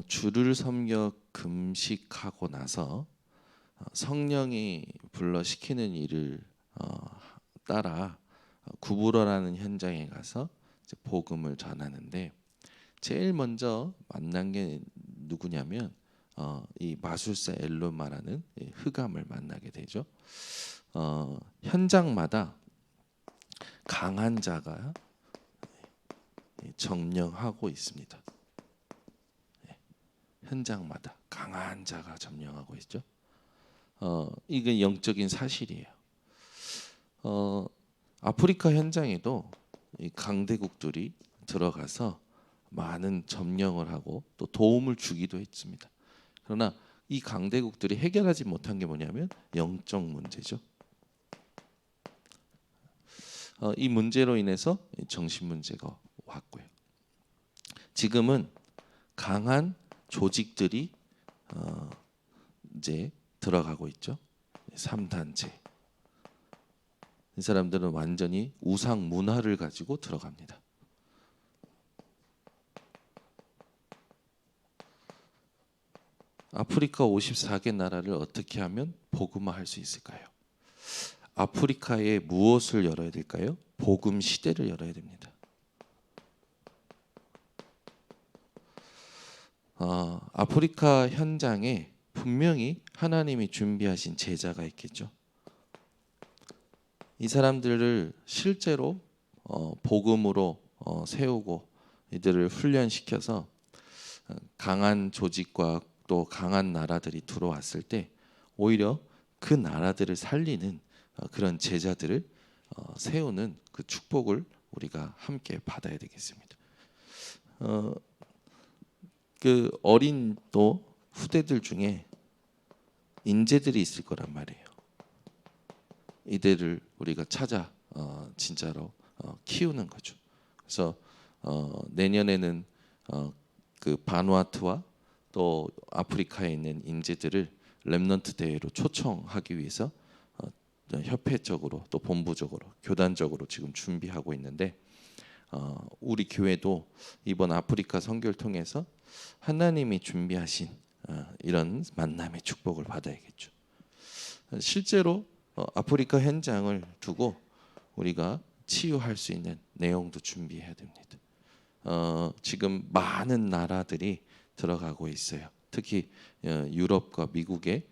주를 섬겨 금식하고 나서 성령이 불러 시키는 일을 따라 구부러라는 현장에 가서 이제 복음을 전하는데, 제일 먼저 만난 게 누구냐면 이 마술사 엘로마라는 흑암을 만나게 되죠. 현장마다 강한 자가 점령하고 있습니다. 현장마다 강한 자가 점령하고 있죠. 이게 영적인 사실이에요. 아프리카 현장에도 이 강대국들이 들어가서 많은 점령을 하고 또 도움을 주기도 했습니다. 그러나 이 강대국들이 해결하지 못한 게 뭐냐면 영적 문제죠. 이 문제로 인해서 정신 문제가 왔고요. 지금은 강한 조직들이 이제 들어가고 있죠. 3단체. 이 사람들은 완전히 우상 문화를 가지고 들어갑니다. 아프리카 54개 나라를 어떻게 하면 복음화할 수 있을까요? 아프리카에 무엇을 열어야 될까요? 복음 시대를 열어야 됩니다. 아프리카 현장에 분명히 하나님이 준비하신 제자가 있겠죠. 이 사람들을 실제로 복음으로 세우고 이들을 훈련시켜서 강한 조직과 또 강한 나라들이 들어왔을 때 오히려 그 나라들을 살리는 그런 제자들을 세우는 그 축복을 우리가 함께 받아야 되겠습니다. 그 어린 또 후대들 중에 인재들이 있을 거란 말이에요. 이들을 우리가 찾아 진짜로 키우는 거죠. 그래서 내년에는 그 바누아투와 또 아프리카에 있는 인재들을 렘넌트 대회로 초청하기 위해서 협회적으로 또 본부적으로 교단적으로 지금 준비하고 있는데, 우리 교회도 이번 아프리카 선교를 통해서 하나님이 준비하신 이런 만남의 축복을 받아야겠죠. 실제로 아프리카 현장을 두고 우리가 치유할 수 있는 내용도 준비해야 됩니다. 지금 많은 나라들이 들어가고 있어요. 특히 유럽과 미국에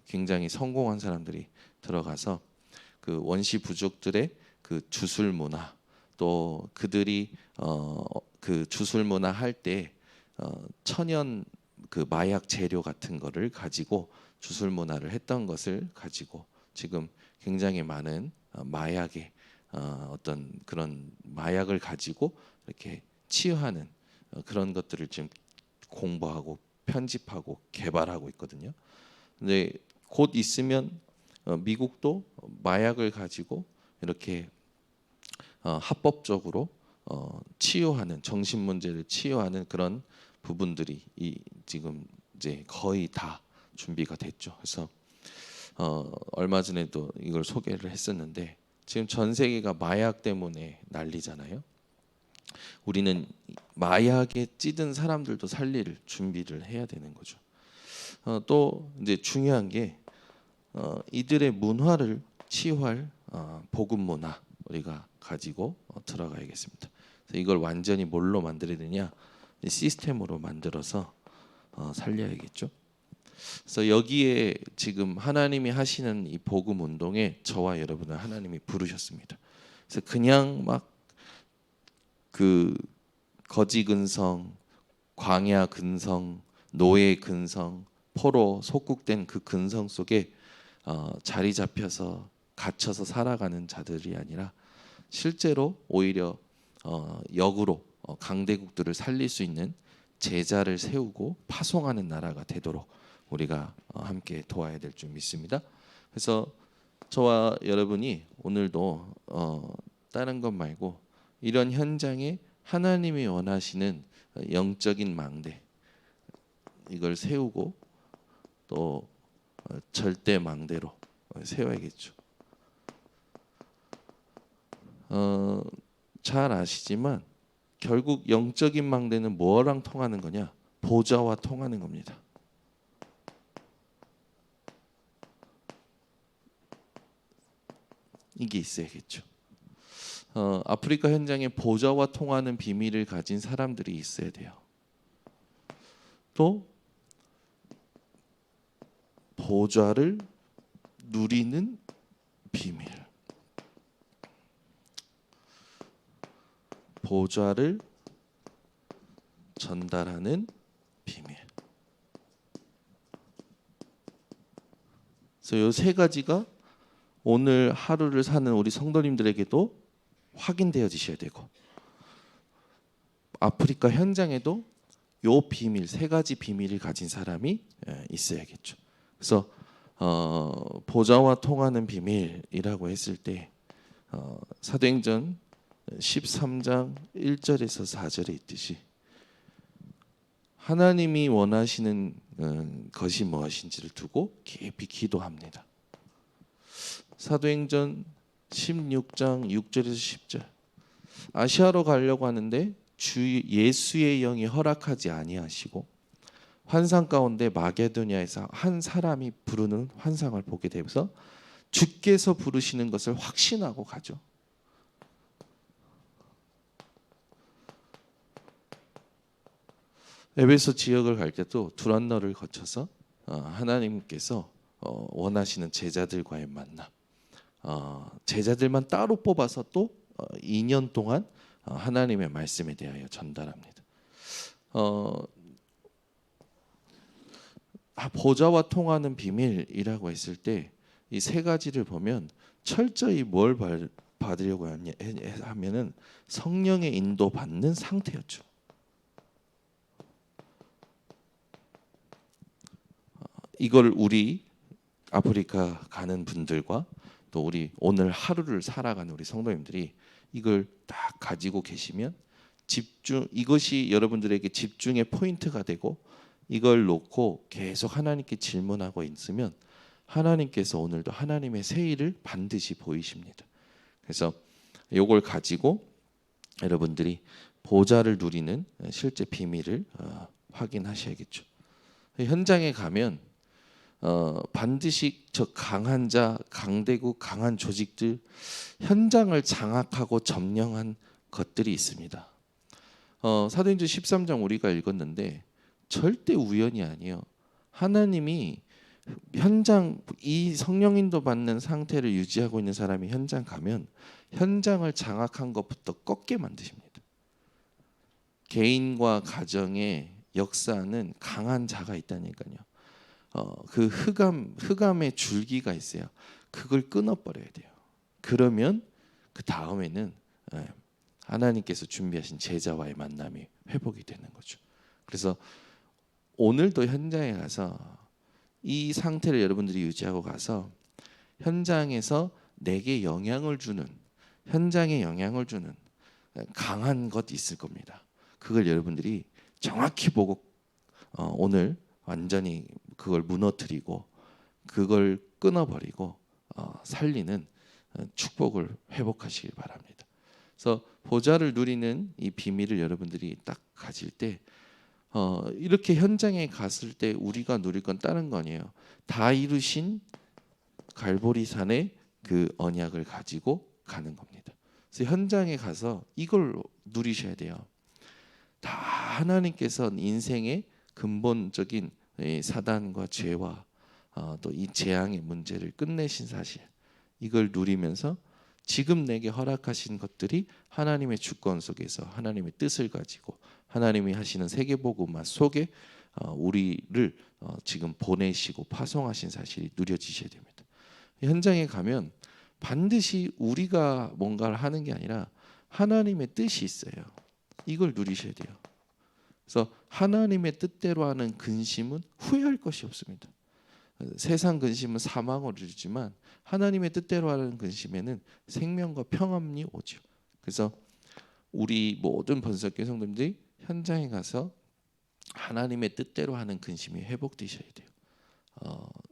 굉장히 성공한 사람들이 들어가서 그 원시 부족들의 그 주술 문화, 또 그들이 그 주술 문화 할 때 천연 그 마약 재료 같은 거를 가지고 주술 문화를 했던 것을 가지고 지금 굉장히 많은 마약의 어떤 그런 마약을 가지고 이렇게 치유하는 그런 것들을 지금 공부하고 편집하고 개발하고 있거든요. 근데 곧 있으면 미국도 마약을 가지고 이렇게 합법적으로 치유하는, 정신 문제를 치유하는 그런 부분들이 지금 이제 거의 다 준비가 됐죠. 그래서 얼마 전에도 이걸 소개를 했었는데, 지금 전 세계가 마약 때문에 난리잖아요. 우리는 마약에 찌든 사람들도 살릴 준비를 해야 되는 거죠. 또 이제 중요한 게 이들의 문화를 치유할 복음 문화 우리가 가지고 들어가야겠습니다. 그래서 이걸 완전히 뭘로 만들어야 되냐? 시스템으로 만들어서 살려야겠죠. 그래서 여기에 지금 하나님이 하시는 이 복음 운동에 저와 여러분을 하나님이 부르셨습니다. 그래서 그냥 막 그 거지 근성, 광야 근성, 노예 근성, 포로 속국된 그 근성 속에 자리 잡혀서 갇혀서 살아가는 자들이 아니라 실제로 오히려 역으로 강대국들을 살릴 수 있는 제자를 세우고 파송하는 나라가 되도록 우리가 함께 도와야 될 줄 믿습니다. 그래서 저와 여러분이 오늘도 다른 것 말고 이런 현장에 하나님이 원하시는 영적인 망대 이걸 세우고 또 절대 망대로 세워야겠죠. 잘 아시지만 결국 영적인 망대는 뭐랑 통하는 거냐? 보좌와 통하는 겁니다. 이게 있어야겠죠. 아프리카 현장에 보좌와 통하는 비밀을 가진 사람들이 있어야 돼요. 또 보좌를 누리는 비밀. 보좌를 전달하는 비밀. 그래서 이 세 가지가 오늘 하루를 사는 우리 성도님들에게도 확인되어지셔야 되고, 아프리카 현장에도 요 비밀, 세 가지 비밀을 가진 사람이 있어야겠죠. 그래서 보좌와 통하는 비밀이라고 했을 때 사도행전 13장 1절에서 4절에 있듯이 하나님이 원하시는 것이 무엇인지를 두고 깊이 기도합니다. 사도행전 16장 6절에서 10절. 아시아로 가려고 하는데 주 예수의 영이 허락하지 아니하시고 환상 가운데 마게도냐에서 한 사람이 부르는 환상을 보게 되면서 주께서 부르시는 것을 확신하고 가죠. 에베소 지역을 갈 때도 두란노를 거쳐서 하나님께서 원하시는 제자들과의 만남, 제자들만 따로 뽑아서 또 2년 동안 하나님의 말씀에 대하여 전달합니다. 보좌와 통하는 비밀이라고 했을 때 이 세 가지를 보면 철저히 뭘 받으려고 하면은 성령의 인도 받는 상태였죠. 이걸 우리 아프리카 가는 분들과 또 우리 오늘 하루를 살아가는 우리 성도님들이 이걸 딱 가지고 계시면 집중, 이것이 여러분들에게 집중의 포인트가 되고 이걸 놓고 계속 하나님께 질문하고 있으면 하나님께서 오늘도 하나님의 새 일을 반드시 보이십니다. 그래서 이걸 가지고 여러분들이 보좌를 누리는 실제 비밀을 확인하셔야겠죠. 현장에 가면 반드시 저 강한 자, 강대국, 강한 조직들 현장을 장악하고 점령한 것들이 있습니다. 사도행전 13장 우리가 읽었는데 절대 우연이 아니에요. 하나님이 현장, 이 성령인도 받는 상태를 유지하고 있는 사람이 현장 가면 현장을 장악한 것부터 꺾게 만드십니다. 개인과 가정의 역사는 강한 자가 있다니까요. 그 흑암의 줄기가 있어요. 그걸 끊어버려야 돼요. 그러면 그 다음에는 하나님께서 준비하신 제자와의 만남이 회복이 되는 거죠. 그래서 오늘도 현장에 가서 이 상태를 여러분들이 유지하고 가서 현장에서 내게 영향을 주는, 현장에 영향을 주는 강한 것 있을 겁니다. 그걸 여러분들이 정확히 보고 오늘 완전히 그걸 무너뜨리고 그걸 끊어버리고 살리는 축복을 회복하시길 바랍니다. 그래서 보좌를 누리는 이 비밀을 여러분들이 딱 가질 때 이렇게 현장에 갔을 때 우리가 누릴 건 다른 거 아니에요. 다 이루신 갈보리산의 그 언약을 가지고 가는 겁니다. 그래서 현장에 가서 이걸 누리셔야 돼요. 다 하나님께서 인생의 근본적인 사단과 죄와 또 이 재앙의 문제를 끝내신 사실, 이걸 누리면서 지금 내게 허락하신 것들이 하나님의 주권 속에서 하나님의 뜻을 가지고 하나님이 하시는 세계복음화 속에 우리를 지금 보내시고 파송하신 사실이 누려지셔야 됩니다. 현장에 가면 반드시 우리가 뭔가를 하는 게 아니라 하나님의 뜻이 있어요. 이걸 누리셔야 돼요. 그래서 하나님의 뜻대로 하는 근심은 후회할 것이 없습니다. 세상 근심은 사망을 이루지만 하나님의 뜻대로 하는 근심에는 생명과 평안이 오죠. 그래서 우리 모든 번석교 성도님들이 현장에 가서 하나님의 뜻대로 하는 근심이 회복되셔야 돼요.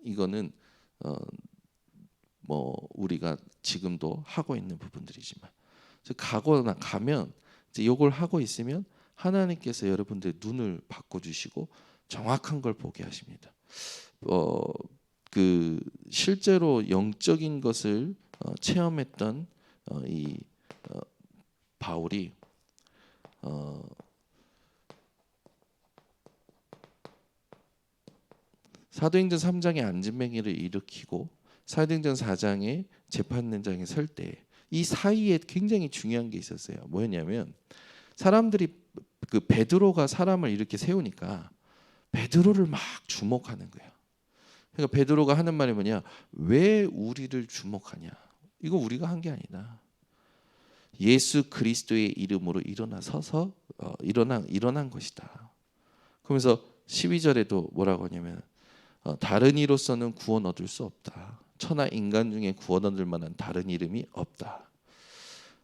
이거는 뭐 우리가 지금도 하고 있는 부분들이지만 가거나 가면 이제 이걸 하고 있으면 하나님께서 여러분들의 눈을 바꿔주시고 정확한 걸 보게 하십니다. 그 실제로 영적인 것을 체험했던 이 바울이 사도행전 3장에 안진뱅이를 일으키고 사도행전 4장에 재판장에 설 때 이 사이에 굉장히 중요한 게 있었어요. 뭐였냐면 사람들이 그 베드로가 사람을 이렇게 세우니까 베드로를 막 주목하는 거예요. 그러니까 베드로가 하는 말이 뭐냐? 왜 우리를 주목하냐? 이거 우리가 한 게 아니다. 예수 그리스도의 이름으로 일어나 서서 일어난 것이다. 그러면서 12절에도 뭐라고 하냐면 다른 이로서는 구원 얻을 수 없다. 천하 인간 중에 구원 얻을 만한 다른 이름이 없다.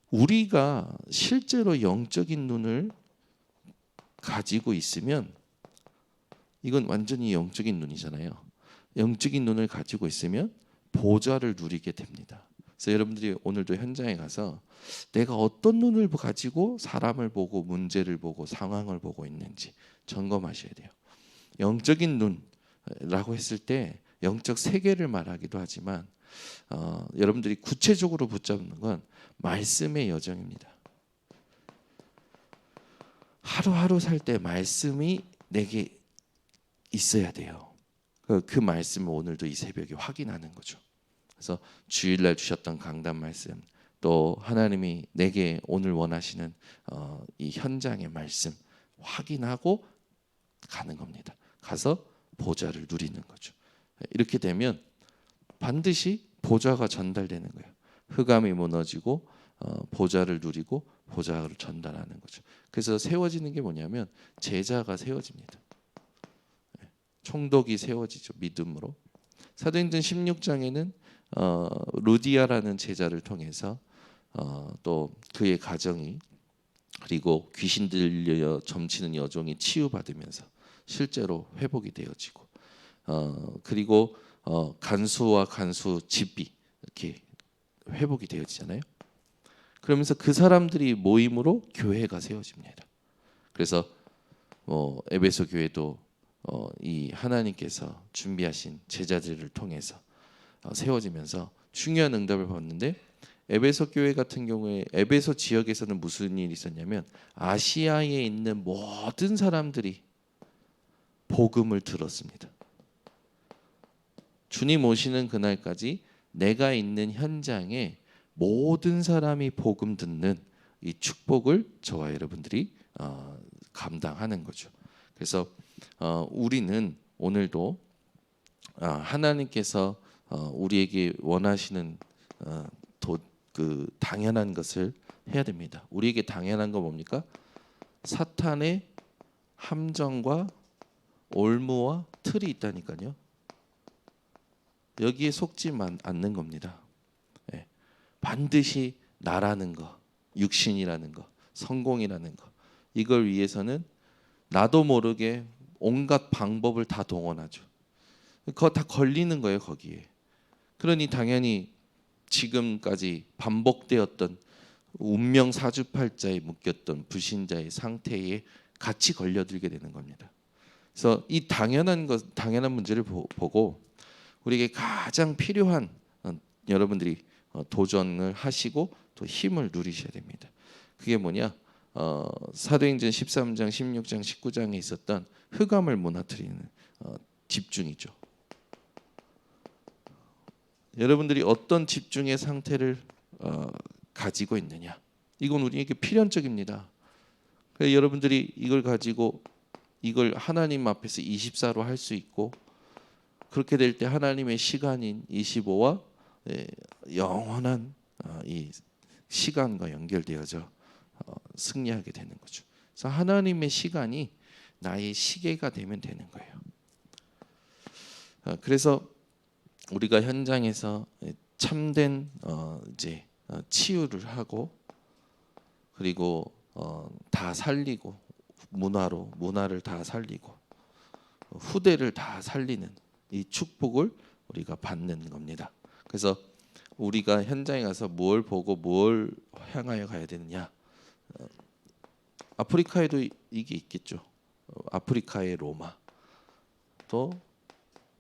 우리가 실제로 영적인 눈을 가지고 있으면 이건 완전히 영적인 눈이잖아요. 영적인 눈을 가지고 있으면 보좌를 누리게 됩니다. 그래서 여러분들이 오늘도 현장에 가서 내가 어떤 눈을 가지고 사람을 보고 문제를 보고 상황을 보고 있는지 점검하셔야 돼요. 영적인 눈이라고 했을 때 영적 세계를 말하기도 하지만 여러분들이 구체적으로 붙잡는 건 말씀의 여정입니다. 하루하루 살 때 말씀이 내게 있어야 돼요. 그 말씀을 오늘도 이 새벽에 확인하는 거죠. 그래서 주일날 주셨던 강단 말씀, 또 하나님이 내게 오늘 원하시는 이 현장의 말씀 확인하고 가는 겁니다. 가서 보좌를 누리는 거죠. 이렇게 되면 반드시 보좌가 전달되는 거예요. 흑암이 무너지고 보좌를 누리고 보좌를 전달하는 거죠. 그래서 세워지는 게 뭐냐면 제자가 세워집니다. 총독이 세워지죠. 믿음으로. 사도행전 16장에는 루디아라는 제자를 통해서 또 그의 가정이 그리고 귀신 들려 점치는 여종이 치유받으면서 실제로 회복이 되어지고 그리고 간수와 간수 집이 이렇게 회복이 되어지잖아요. 그러면서 그 사람들이 모임으로 교회가 세워집니다. 그래서 에베소 교회도 이 하나님께서 준비하신 제자들을 통해서 세워지면서 중요한 응답을 받는데 에베소 교회 같은 경우에 에베소 지역에서는 무슨 일이 있었냐면 아시아에 있는 모든 사람들이 복음을 들었습니다. 주님 오시는 그날까지 내가 있는 현장에 모든 사람이 복음 듣는 이 축복을 저와 여러분들이 감당하는 거죠. 그래서 우리는 오늘도 하나님께서 우리에게 원하시는 그 당연한 것을 해야 됩니다. 우리에게 당연한 거 뭡니까? 사탄의 함정과 올무와 틀이 있다니까요. 여기에 속지 않는 겁니다. 예. 반드시 나라는 거, 육신이라는 거, 성공이라는 거, 이걸 위해서는 나도 모르게 온갖 방법을 다 동원하죠. 그거 다 걸리는 거예요, 거기에. 그러니 당연히 지금까지 반복되었던 운명 사주팔자에 묶였던 불신자의 상태에 같이 걸려들게 되는 겁니다. 그래서 이 당연한 문제를 보고 우리에게 가장 필요한 여러분들이 도전을 하시고 또 힘을 누리셔야 됩니다. 그게 뭐냐? 사도행전 13장, 16장, 19장에 있었던 흑암을 무너뜨리는 집중이죠. 여러분들이 어떤 집중의 상태를 가지고 있느냐? 이건 우리에게 필연적입니다. 그래서 여러분들이 이걸 가지고 이걸 하나님 앞에서 24로 할 수 있고 그렇게 될 때 하나님의 시간인 25와 영원한 이 시간과 연결되어져 승리하게 되는 거죠. 그래서 하나님의 시간이 나의 시계가 되면 되는 거예요. 그래서 우리가 현장에서 참된 이제 치유를 하고 그리고 다 살리고 문화를 다 살리고 후대를 다 살리는 이 축복을 우리가 받는 겁니다. 그래서 우리가 현장에 가서 뭘 보고 뭘 향하여 가야 되느냐? 아프리카에도 이게 있겠죠. 아프리카의 로마, 또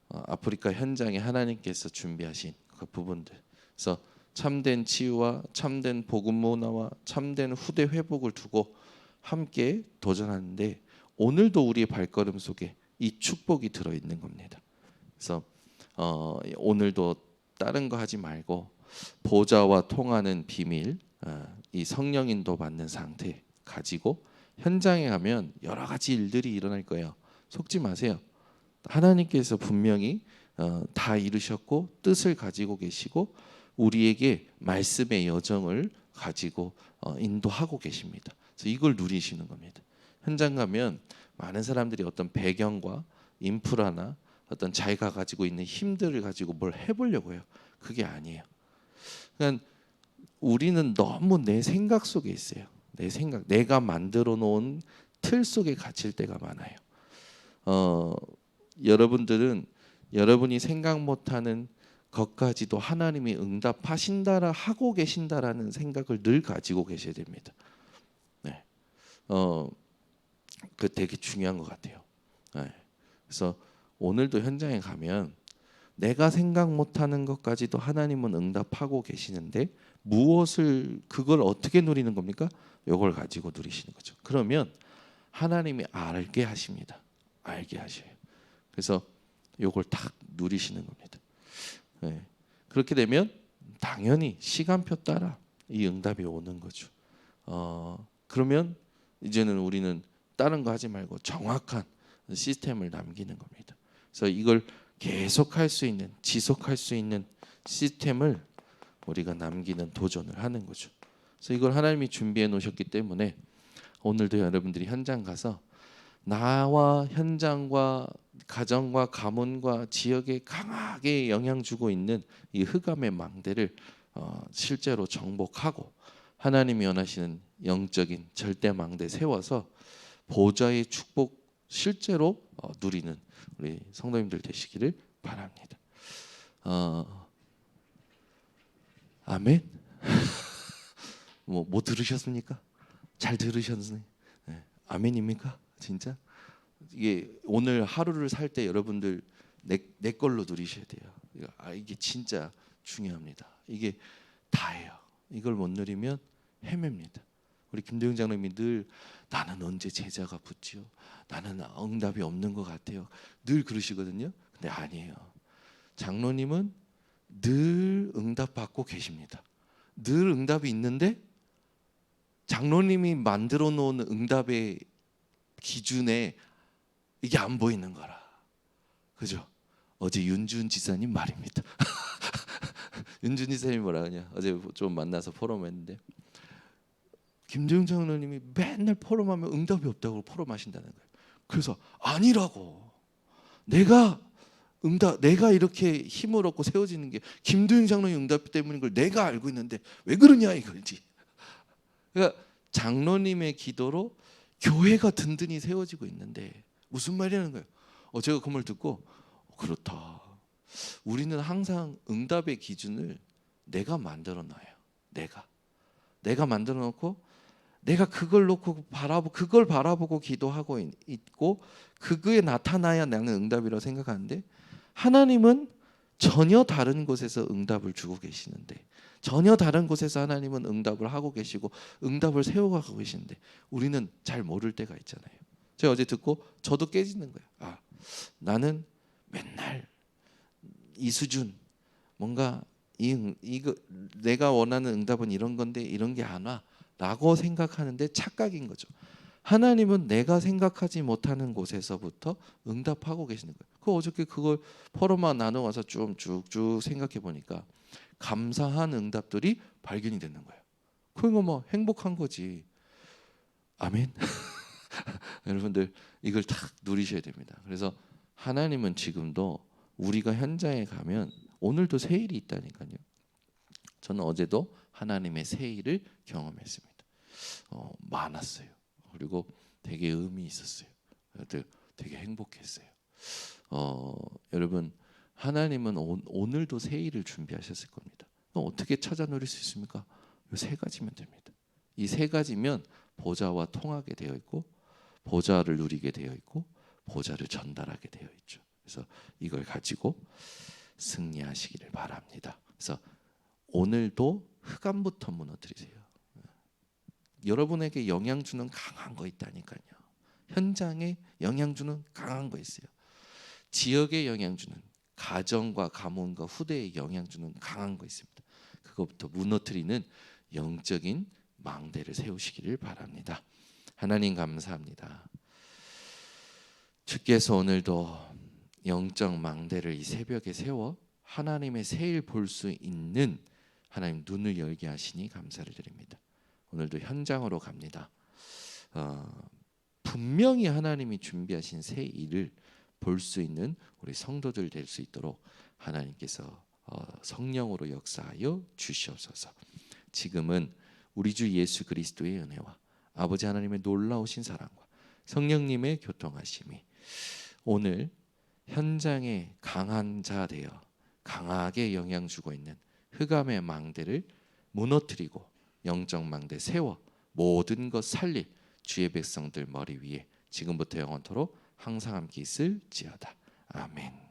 아프리카 현장에 하나님께서 준비하신 그 부분들. 그래서 참된 치유와 참된 복음 문화와 참된 후대 회복을 두고 함께 도전하는데, 오늘도 우리의 발걸음 속에 이 축복이 들어 있는 겁니다. 그래서 오늘도 다른 거 하지 말고 보좌와 통하는 비밀, 이 성령 인도 받는 상태 가지고 현장에 가면 여러 가지 일들이 일어날 거예요. 속지 마세요. 하나님께서 분명히 다 이루셨고 뜻을 가지고 계시고 우리에게 말씀의 여정을 가지고 인도하고 계십니다. 그래서 이걸 누리시는 겁니다. 현장 가면 많은 사람들이 어떤 배경과 인프라나 어떤 자기가 가지고 있는 힘들을 가지고 뭘 해보려고 해요. 그게 아니에요. 그러니까 우리는 너무 내 생각 속에 있어요. 내 생각, 내가 만들어 놓은 틀 속에 갇힐 때가 많아요. 여러분들은 여러분이 생각 못하는 것까지도 하나님이 응답하신다라 하고 계신다라는 생각을 늘 가지고 계셔야 됩니다. 네, 그 되게 중요한 것 같아요. 네. 그래서 오늘도 현장에 가면 내가 생각 못하는 것까지도 하나님은 응답하고 계시는데 무엇을 그걸 어떻게 누리는 겁니까? 이걸 가지고 누리시는 거죠. 그러면 하나님이 알게 하십니다. 알게 하셔요. 그래서 이걸 딱 누리시는 겁니다. 네. 그렇게 되면 당연히 시간표 따라 이 응답이 오는 거죠. 그러면 이제는 우리는 다른 거 하지 말고 정확한 시스템을 남기는 겁니다. 그래서 이걸 계속할 수 있는, 지속할 수 있는 시스템을 우리가 남기는 도전을 하는 거죠. 그래서 이걸 하나님이 준비해 놓으셨기 때문에 오늘도 여러분들이 현장 가서 나와 현장과 가정과 가문과 지역에 강하게 영향 주고 있는 이 흑암의 망대를 실제로 정복하고 하나님이 원하시는 영적인 절대 망대 세워서 보좌의 축복 실제로 누리는 우리 성도님들 되시기를 바랍니다. 아멘. 뭐 들으셨습니까? 잘 들으셨나요? 네. 아멘입니까? 진짜? 이게 오늘 하루를 살 때 여러분들 내 걸로 누리셔야 돼요. 이게 진짜 중요합니다. 이게 다예요. 이걸 못 누리면 헤맵니다. 우리 김도영 장로님이 늘 나는 언제 제자가 붙지요? 나는 응답이 없는 것 같아요. 늘 그러시거든요. 근데 아니에요. 장로님은 늘 응답 받고 계십니다. 늘 응답이 있는데 장로님이 만들어 놓은 응답의 기준에 이게 안 보이는 거라. 그죠? 어제 윤준 지사님 말입니다. 윤준 지사님이 뭐라 하냐? 어제 좀 만나서 포럼했는데 김도영 장로님이 맨날 포럼하면 응답이 없다고 포럼하신다는 거예요. 그래서 아니라고. 내가 이렇게 힘을 얻고 세워지는 게 김도영 장로의 응답 때문인 걸 내가 알고 있는데 왜 그러냐 이거지. 그러니까 장로님의 기도로 교회가 든든히 세워지고 있는데 무슨 말이라는 거예요. 제가 그 말 듣고 그렇다. 우리는 항상 응답의 기준을 내가 만들어 놔요. 내가 만들어 놓고 내가 그걸 놓고 그걸 바라보고 기도하고 있고 그거에 나타나야 나는 응답이라고 생각하는데 하나님은 전혀 다른 곳에서 응답을 주고 계시는데 전혀 다른 곳에서 하나님은 응답을 하고 계시고 응답을 세워가고 계시는데 우리는 잘 모를 때가 있잖아요. 제가 어제 듣고 저도 깨지는 거예요. 나는 맨날 이 수준 뭔가 이거 내가 원하는 응답은 이런 건데 이런 게 안 와라고 생각하는데 착각인 거죠. 하나님은 내가 생각하지 못하는 곳에서부터 응답하고 계시는 거예요. 어저께 그걸 포럼만 나눠와서 쭉쭉쭉 생각해 보니까 감사한 응답들이 발견이 되는 거예요. 그거 뭐 행복한 거지. 아멘. 여러분들 이걸 딱 누리셔야 됩니다. 그래서 하나님은 지금도 우리가 현장에 가면 오늘도 세일이 있다니까요. 저는 어제도 하나님의 세일을 경험했습니다. 많았어요. 그리고 되게 의미 있었어요. 되게 행복했어요. 여러분 하나님은 오늘도 세일을 준비하셨을 겁니다. 어떻게 찾아 누릴 수 있습니까? 이 세 가지면 됩니다. 이 세 가지면 보좌와 통하게 되어 있고 보좌를 누리게 되어 있고 보좌를 전달하게 되어 있죠. 그래서 이걸 가지고 승리하시기를 바랍니다. 그래서 오늘도 흑암부터 무너뜨리세요. 여러분에게 영향 주는 강한 거 있다니까요. 현장에 영향 주는 강한 거 있어요. 지역에 영향 주는, 가정과 가문과 후대에 영향 주는 강한 거 있습니다. 그것부터 무너뜨리는 영적인 망대를 세우시기를 바랍니다. 하나님 감사합니다. 주께서 오늘도 영적 망대를 이 새벽에 세워 하나님의 새 일 볼 수 있는 하나님 눈을 열게 하시니 감사를 드립니다. 오늘도 현장으로 갑니다. 분명히 하나님이 준비하신 새 일을 볼 수 있는 우리 성도들 될 수 있도록 하나님께서 성령으로 역사하여 주시옵소서. 지금은 우리 주 예수 그리스도의 은혜와 아버지 하나님의 놀라우신 사랑과 성령님의 교통하심이 오늘 현장에 강한 자 되어 강하게 영향 주고 있는 흑암의 망대를 무너뜨리고 영적 망대 세워 모든 것 살릴 주의 백성들 머리 위에 지금부터 영원토록 항상 함께 있을지어다. 아멘.